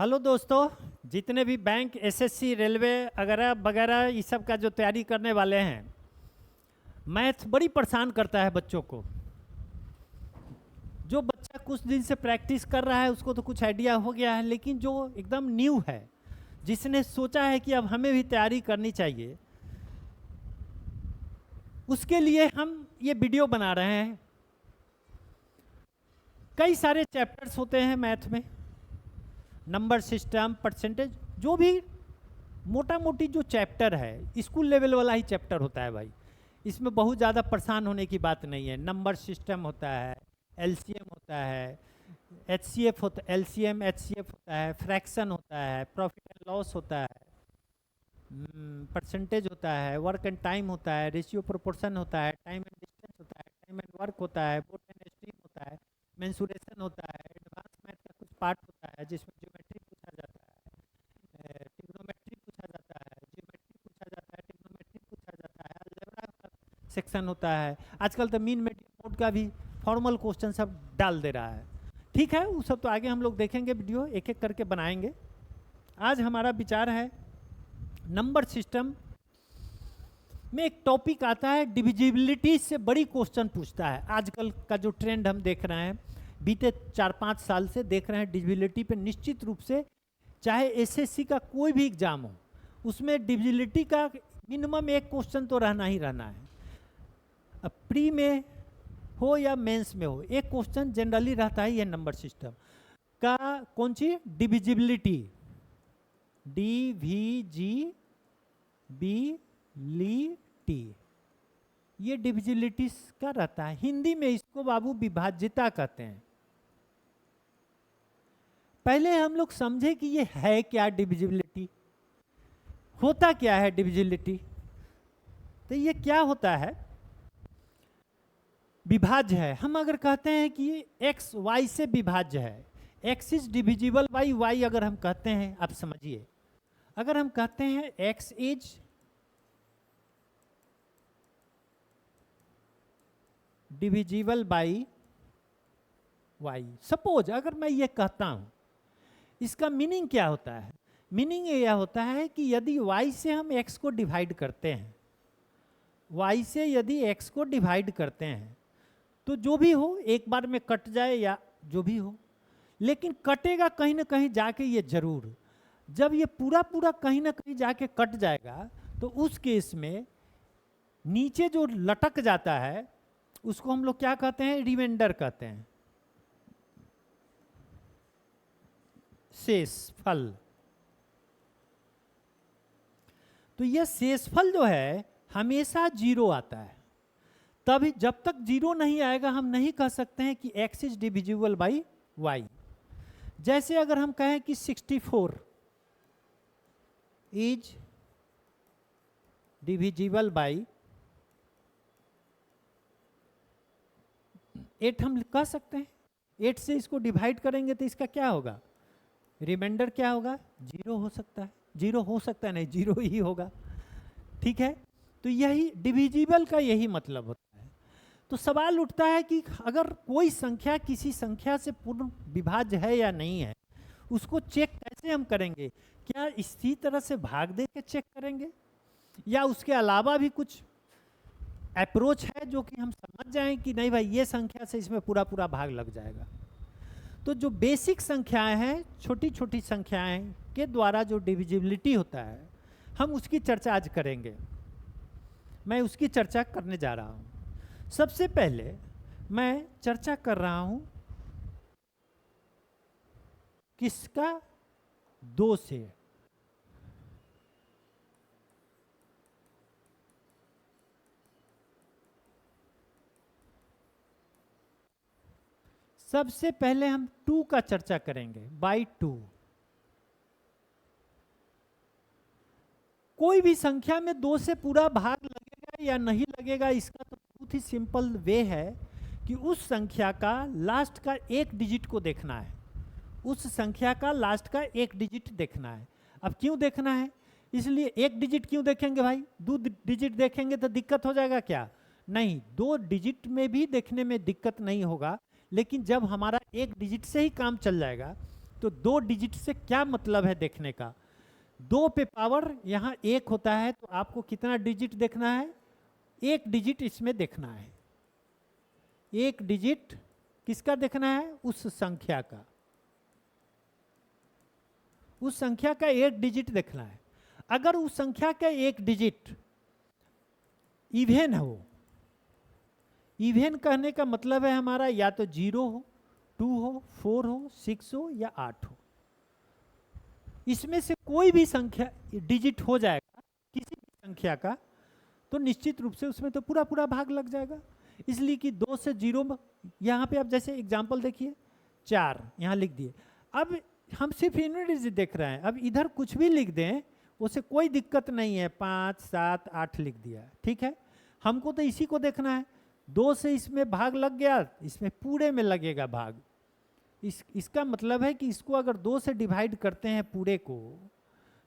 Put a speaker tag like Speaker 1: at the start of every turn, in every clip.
Speaker 1: Hello दोस्तों, जितने भी बैंक, एसएससी, रेलवे वगैरह वगैरह ये सब का जो तैयारी करने वाले हैं, मैथ बड़ी परेशान करता है बच्चों को। जो बच्चा कुछ दिन से प्रैक्टिस कर रहा है उसको तो कुछ आइडिया हो गया है, लेकिन जो एकदम न्यू है, जिसने सोचा है कि अब हमें भी तैयारी करनी चाहिए, उसके लिए हम ये वीडियो बना रहे हैं। कई सारे चैप्टर्स होते हैं मैथ में, नंबर सिस्टम, परसेंटेज, जो भी मोटा मोटी जो चैप्टर है स्कूल लेवल वाला ही चैप्टर होता है भाई। इसमें बहुत ज़्यादा परेशान होने की बात नहीं है। नंबर सिस्टम होता है, एलसीएम होता है, एचसीएफ होता है, एलसीएम एचसीएफ होता है, फ्रैक्शन होता है, प्रॉफिट एंड लॉस होता है, परसेंटेज होता है, वर्क एंड टाइम होता है, रेशियो प्रोपोर्शन होता है, टाइम एंड डिस्टेंस होता है, टाइम एंड वर्क होता है, बोट एंड स्ट्रीम होता है, मेंसुरेशन होता है, एडवांस मैथ का कुछ पार्ट होता है जिसमें ज्योमेट्री पूछा जाता है, ट्रिग्नोमेट्री पूछा जाता है, ज्योमेट्री पूछा जाता है, ट्रिग्नोमेट्री पूछा जाता है, अलजेब्रा का सेक्शन होता है। आजकल तो मीन मीडियन मोड का भी फॉर्मल क्वेश्चन सब डाल दे रहा है। ठीक है, वो सब तो आगे हम लोग देखेंगे, वीडियो एक एक करके बनाएंगे। आज हमारा विचार है नंबर सिस्टम में एक टॉपिक आता है डिविजिबिलिटी से बड़ी क्वेश्चन पूछता है। आजकल का जो ट्रेंड हम देख रहे हैं, बीते 4-5 साल से देख रहे हैं, डिविजिबिलिटी पे निश्चित रूप से चाहे एसएससी का कोई भी एग्जाम हो, उसमें डिविजिबिलिटी का मिनिमम एक क्वेश्चन तो रहना ही रहना है। अब प्री में हो या मेंस में हो, एक क्वेश्चन जनरली रहता है। यह नंबर सिस्टम का कौन सी डिविजिबिलिटी, DVGBLT, ये डिविजिबिलिटी का रहता है। हिंदी में इसको बाबू विभाज्यता कहते हैं। पहले हम लोग समझे कि ये है क्या डिविजिबिलिटी, होता क्या है डिविजिबिलिटी। तो ये क्या होता है, विभाज्य है। हम अगर कहते हैं कि x y से विभाज्य है, x is divisible by y, अगर हम कहते हैं, आप समझिए, अगर हम कहते हैं x is divisible by y, suppose अगर मैं ये कहता हूं, इसका मीनिंग क्या होता है? मीनिंग यह होता है कि यदि y से हम x को डिवाइड करते हैं, y से यदि x को डिवाइड करते हैं, तो जो भी हो एक बार में कट जाए या जो भी हो, लेकिन कटेगा कहीं ना कहीं जाके ये जरूर। जब ये पूरा पूरा कहीं ना कहीं जाके कट जाएगा, तो उस केस में नीचे जो लटक जाता है उसको हम लोग क्या कहते हैं? रिमाइंडर कहते हैं, शेषफल। तो यह शेषफल जो है हमेशा जीरो आता है। तभी जब तक जीरो नहीं आएगा हम नहीं कह सकते हैं कि x is divisible by y। जैसे अगर हम कहें कि 64 इज डिविजिबल बाई 8, हम कह सकते हैं। 8 से इसको डिवाइड करेंगे तो इसका क्या होगा? रिमाइंडर क्या होगा? जीरो हो सकता है। जीरो हो सकता है नहीं, जीरो ही होगा। ठीक है, तो यही डिविजिबल का यही मतलब होता है। तो सवाल उठता है कि अगर कोई संख्या किसी संख्या से पूर्ण विभाज्य है या नहीं है, उसको चेक कैसे हम करेंगे? क्या इसी तरह से भाग दे के चेक करेंगे, या उसके अलावा भी कुछ अप्रोच है जो कि हम समझ जाएं कि नहीं भाई ये संख्या से इसमें पूरा पूरा भाग लग जाएगा? तो जो बेसिक संख्याएं हैं, छोटी छोटी संख्याएं के द्वारा जो डिविजिबिलिटी होता है, हम उसकी चर्चा आज करेंगे। मैं उसकी चर्चा करने जा रहा हूं। सबसे पहले मैं चर्चा कर रहा हूं किसका? 2 से। सबसे पहले हम 2 का चर्चा करेंगे, बाई 2। कोई भी संख्या में 2 से पूरा भाग लगेगा या नहीं लगेगा, इसका तो बहुत ही सिंपल वे है कि उस संख्या का लास्ट का एक डिजिट को देखना है। उस संख्या का लास्ट का एक डिजिट देखना है। अब क्यों देखना है? इसलिए एक डिजिट क्यों देखेंगे भाई? 2 डिजिट देखेंगे तो दिक्कत हो जाएगा क्या? नहीं, 2 डिजिट में भी देखने में दिक्कत नहीं होगा, लेकिन जब हमारा एक डिजिट से ही काम चल जाएगा तो 2 डिजिट से क्या मतलब है देखने का? 2 पे पावर यहाँ 1 होता है तो आपको कितना डिजिट देखना है? 1 डिजिट इसमें देखना है। 1 डिजिट किसका देखना है? उस संख्या का, उस संख्या का 1 डिजिट देखना है। अगर उस संख्या का 1 डिजिट इवेन हो, इवेन कहने का मतलब है हमारा या तो 0 हो, 2 हो, 4 हो, 6 हो या 8 हो, इसमें से कोई भी संख्या डिजिट हो जाएगा किसी भी संख्या का, तो निश्चित रूप से उसमें तो पूरा पूरा भाग लग जाएगा। इसलिए कि 2 से 0, यहाँ पे आप जैसे एग्जाम्पल देखिए 4 यहाँ लिख दिए। अब हम सिर्फ यूनिट देख रहे हैं, अब इधर कुछ भी लिख दें उसे कोई दिक्कत नहीं है, 5, 7, 8 लिख दिया, ठीक है। हमको तो इसी को देखना है। 2 से इसमें भाग लग गया, इसमें पूरे में लगेगा भाग। इसका मतलब है कि इसको अगर 2 से डिवाइड करते हैं पूरे को,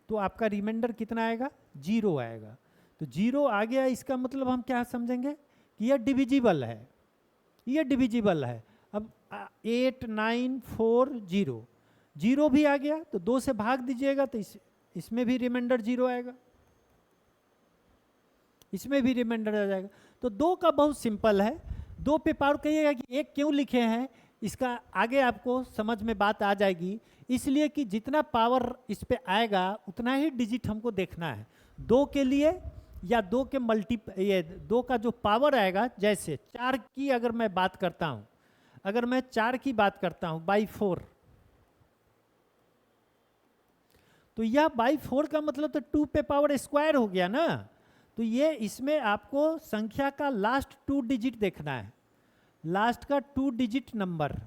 Speaker 1: तो आपका रिमाइंडर कितना आएगा? 0 आएगा। तो 0 आ गया, इसका मतलब हम क्या समझेंगे कि यह डिविजिबल है, यह डिविजिबल है। अब 8, 9, 4, 0, 0 भी आ गया तो 2 से भाग दीजिएगा तो इसमें भी रिमाइंडर 0 आएगा, इसमें भी रिमाइंडर आ जाएगा। तो 2 का बहुत सिंपल है। 2 पे पावर कहिएगा कि 1 क्यों लिखे हैं, इसका आगे आपको समझ में बात आ जाएगी। इसलिए कि जितना पावर इस पे आएगा उतना ही डिजिट हमको देखना है। 2 के लिए या 2 के ये 2 का जो पावर आएगा, जैसे 4 की अगर मैं बात करता हूँ, अगर मैं 4 की बात करता हूँ बाई 4, तो यह बाई 4 का मतलब तो 2 पे पावर स्क्वायर हो गया ना। तो ये इसमें आपको संख्या का लास्ट 2 डिजिट देखना है, लास्ट का 2 डिजिट नंबर।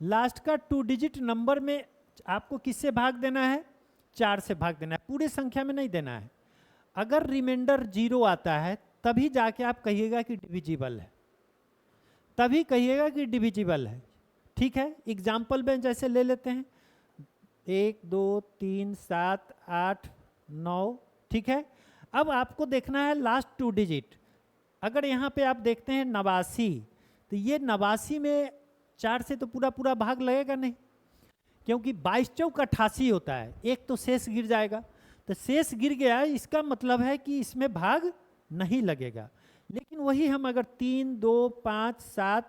Speaker 1: लास्ट का 2 डिजिट नंबर में आपको किससे भाग देना है? 4 से भाग देना है, पूरे संख्या में नहीं देना है। अगर रिमाइंडर 0 आता है तभी जाके आप कहिएगा कि डिविजिबल है, तभी कहिएगा कि डिविजिबल है, ठीक है। एग्जाम्पल में जैसे ले लेते हैं 1, 2, 3, 7, 8, 9, ठीक है। अब आपको देखना है लास्ट 2 डिजिट। अगर यहाँ पे आप देखते हैं 89, तो ये 89 में 4 से तो पूरा पूरा भाग लगेगा नहीं, क्योंकि 22 चौक 88 होता है, एक तो शेष गिर जाएगा। तो शेष गिर गया, इसका मतलब है कि इसमें भाग नहीं लगेगा। लेकिन वही हम अगर 3, 2, 5, 7,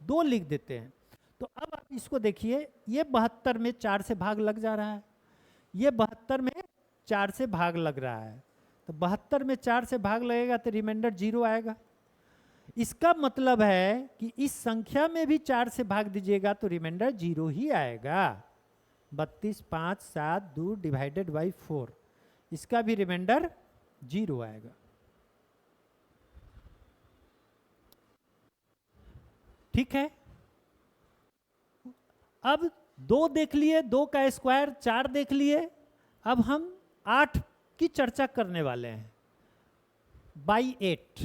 Speaker 1: 2 लिख देते हैं, तो अब आप इसको देखिए, ये 72 में 4 से भाग लग जा रहा है, ये 72 में 4 से भाग लग रहा है। तो 72 में 4 से भाग लगेगा तो रिमाइंडर 0 आएगा। इसका मतलब है कि इस संख्या में भी 4 से भाग दीजिएगा तो रिमाइंडर 0 ही आएगा। 32, 5, 7, 2 डिवाइडेड बाई 4, इसका भी रिमाइंडर 0 आएगा, ठीक है। अब 2 देख लिए, 2 का स्क्वायर 4 देख लिए। अब हम 8 की चर्चा करने वाले हैं, बाई 8।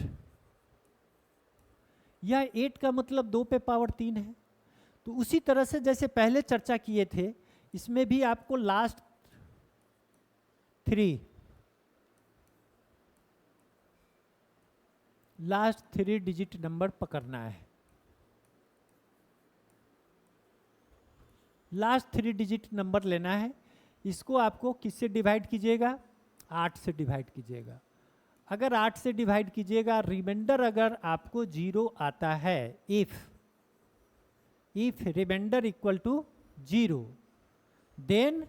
Speaker 1: यह 8 का मतलब 2 पे पावर 3 है। तो उसी तरह से जैसे पहले चर्चा किए थे, इसमें भी आपको लास्ट 3 डिजिट नंबर पकड़ना है। लास्ट 3 डिजिट नंबर लेना है। इसको आपको किससे डिवाइड कीजिएगा? 8 से डिवाइड कीजिएगा। अगर 8 से डिवाइड कीजिएगा, रिमाइंडर अगर आपको 0 आता है, if remainder equal to 0, then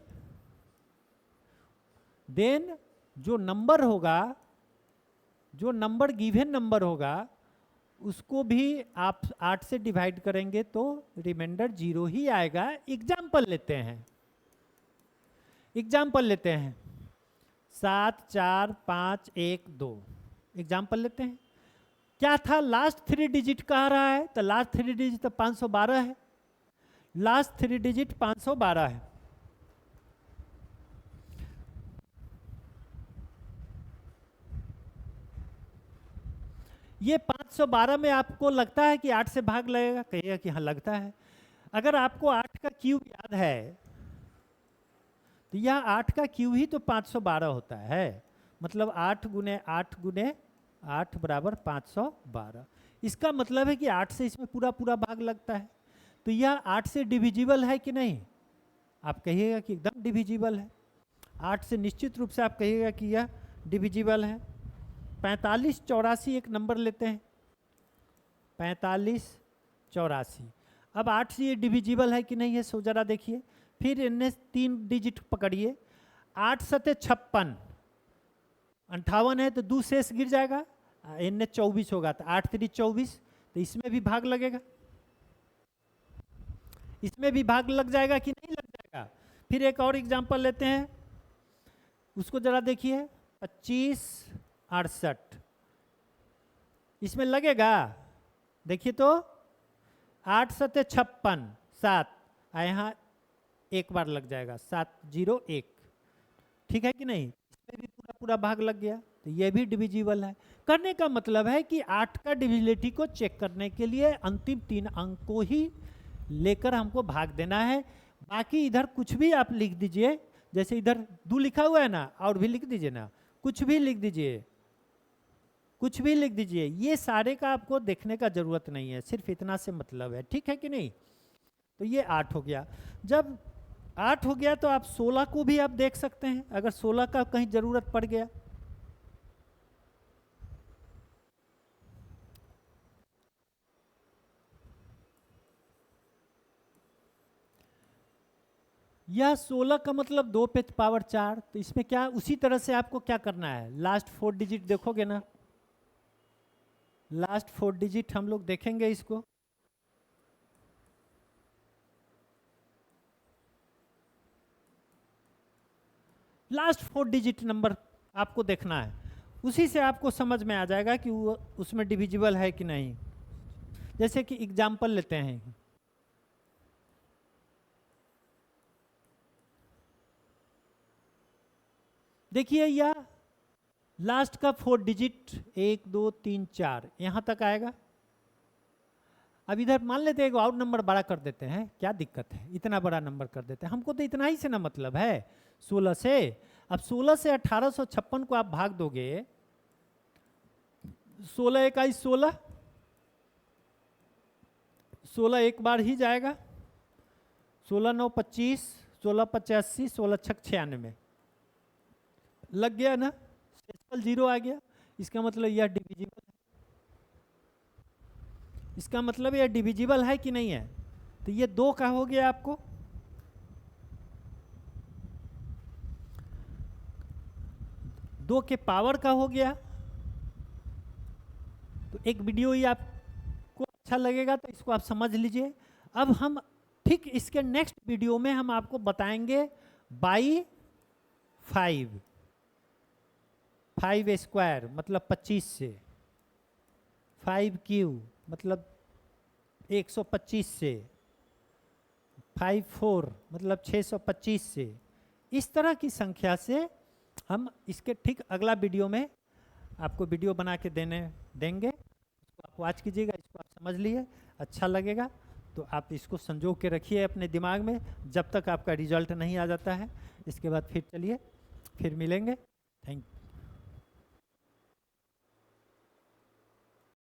Speaker 1: जो नंबर होगा, जो नंबर गिवन नंबर होगा, उसको भी आप 8 से डिवाइड करेंगे तो रिमाइंडर 0 ही आएगा। एग्जाम्पल लेते हैं, 7, 4, 5, 1, 2 एग्जाम्पल लेते हैं। क्या था? लास्ट 3 डिजिट कह रहा है, तो लास्ट 3 डिजिट तो 512 है, लास्ट 3 डिजिट 512 है। ये 512 में आपको लगता है कि 8 से भाग लगेगा? कहिएगा कि हाँ लगता है। अगर आपको 8 का क्यूब याद है तो यह 8 का क्यूब ही तो 512 होता है। मतलब 8 गुने 8 गुने 8 बराबर 512। इसका मतलब है कि 8 से इसमें पूरा पूरा भाग लगता है, तो यह 8 से डिविजिबल है कि नहीं? आप कहिएगा कि एकदम डिविजिबल है। 8 से निश्चित रूप से आप कहिएगा कि यह डिविजिबल है। 45 84 एक नंबर लेते हैं, 45 84। अब 8 से ये डिविजिबल है कि नहीं है, सो जरा देखिए। फिर इनने 3 डिजिट पकड़िए, 8 सते 56, 58 है तो 2 शेष गिर जाएगा, इनने 24 होगा, तो 8 3 24, तो इसमें भी भाग लगेगा, इसमें भी भाग लग जाएगा कि नहीं लग जाएगा। फिर एक और एग्जांपल लेते हैं, उसको जरा देखिए, 25 68, इसमें लगेगा, देखिए तो 8 सते 56 7, यहाँ एक बार लग जाएगा, 7 0 1, ठीक है कि नहीं? इसमें भी पूरा पूरा भाग लग गया, तो ये भी डिविजिबल है। करने का मतलब है कि 8 का डिविजिबिलिटी को चेक करने के लिए अंतिम 3 अंक को ही लेकर हमको भाग देना है। बाकी इधर कुछ भी आप लिख दीजिए, जैसे इधर 2 लिखा हुआ है ना, और भी लिख दीजिए ना, कुछ भी लिख दीजिए, कुछ भी लिख दीजिए, ये सारे का आपको देखने का जरूरत नहीं है, सिर्फ इतना से मतलब है, ठीक है कि नहीं? तो ये 8 हो गया। जब 8 हो गया तो आप 16 को भी आप देख सकते हैं, अगर 16 का कहीं जरूरत पड़ गया। यह 16 का मतलब 2 पे पावर 4, तो इसमें क्या उसी तरह से आपको क्या करना है, लास्ट 4 डिजिट देखोगे ना, लास्ट 4 डिजिट हम लोग देखेंगे इसको। लास्ट 4 डिजिट नंबर आपको देखना है, उसी से आपको समझ में आ जाएगा कि वो उसमें डिविजिबल है कि नहीं। जैसे कि एग्जाम्पल लेते हैं, देखिए यह लास्ट का 4 डिजिट 1 2 3 4 यहाँ तक आएगा। अब इधर मान लेते हैं एक और नंबर बड़ा कर देते हैं, क्या दिक्कत है, इतना बड़ा नंबर कर देते हैं, हमको तो इतना ही से ना मतलब है 16 से। अब 16 से 1856 को आप भाग दोगे, 16 21 16, 16 एक बार ही जाएगा, 16 9 25, 16 85, 16 6 96, लग गया ना, डेसिमल 0 आ गया। इसका मतलब यह डिविजिबल है, इसका मतलब यह डिविजिबल है कि नहीं है। तो ये 2 का हो गया आपको, दो के पावर का हो गया। तो एक वीडियो ही आपको अच्छा लगेगा तो इसको आप समझ लीजिए। अब हम ठीक इसके नेक्स्ट वीडियो में हम आपको बताएंगे बाई 5 स्क्वायर मतलब 25 से, 5 क्यूब मतलब 125 से, 5 4 मतलब 625 से, इस तरह की संख्या से हम इसके ठीक अगला वीडियो में आपको वीडियो बना के देंगे। इसको आप वॉच कीजिएगा, इसको आप समझ लिए, अच्छा लगेगा तो आप इसको संजो के रखिए अपने दिमाग में जब तक आपका रिजल्ट नहीं आ जाता है। इसके बाद फिर चलिए फिर मिलेंगे। Thank you.